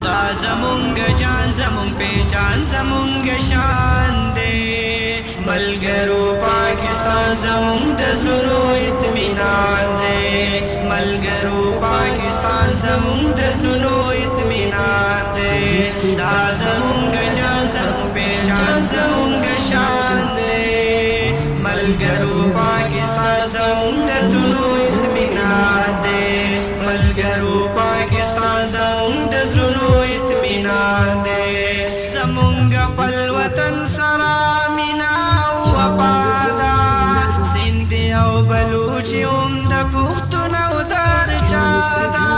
دا زمونږ جان زمونږ پہچان زمونږ شان دی ملګرو پاکستان زمونږ د زړونو اطمینان دی ملګرو پاکستان زمونږ د زړونو اطمینان دی دا زمونږ جان زمونږ پہچان زمونږ شان دی ملګرو پاکستان زمونږ د زړونو اطمینان دی ملګرو پاکستان زمونږ د زړونو اطمینان دی زمونږ خپل وطن سره مینا او وفا ده سیند او بلوچ هم د پښتون او د هر چا ده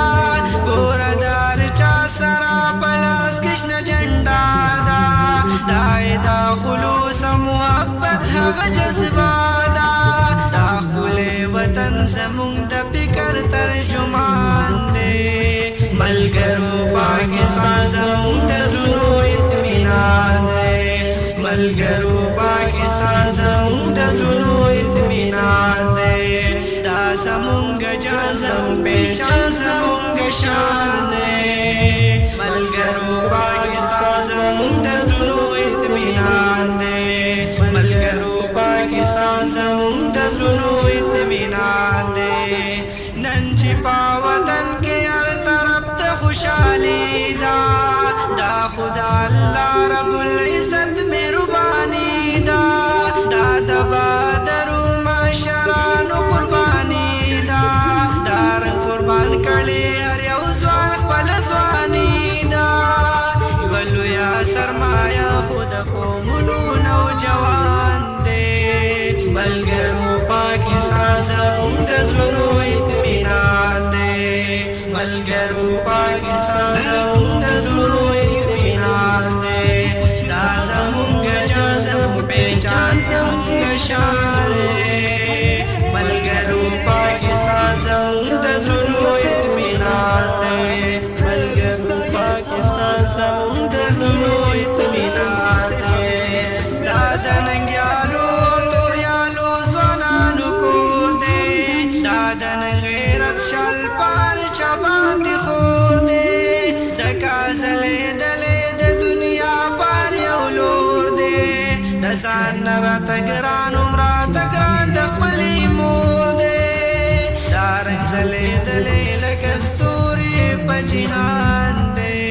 ګوره د هر چا سره په لاس کې شنه جنډا ده دا د خلوص محبت هغه جذبه ده دا ښکلی وطن زمونږ د فکر ترجمان دی ملګرو پاکستان زمونږ د زړونو اطمینان دی ملګرو پاکستان زمونږ د زړونو اطمینان دی دا زمونږ جان زمونږ پہچان زمونږ شان دی ملګرو پاکستان زمونږ د زړونو اطمینان دی ملګرو پاکستان زمونږ د زړونو اطمینان دی نن چې په وطن کې هر طرف ته خوشحالي ده دا خدا الله رب العزت مهرباني ده دا د بادرو معاشرانو قرباني ده دا رنګ قربان کړي هر یو ځوان خپل ځواني ده یوه لویه سرمایه خو د قومونو نوجوان دی ملګرو پاکستان زمونږ د زړونو اطمینان دی ملګرو پاکستان زمونږ د زړونو اطمینان دی دا زمونږ جان زمونږ پہچان زمونږ شان دی ملګرو پاکستان زمونږ د زړونو اطمینان دی ملګرو پاکستان زمونږ د زړونو اطمینان دی دا د ننګیالو توریالو ځوانانو کور دی دا د غیرت شال پار چا باندې خور دی ځکه ځلېدلې د دنیا پار یو لور دی د ځان نه راته ګران هم راته ګران د خپلې مور دی دا رنګ ځلېدلې لکه ستوري په جهان دی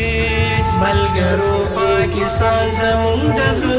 ملګرو پاکستان زمونږ د زړونو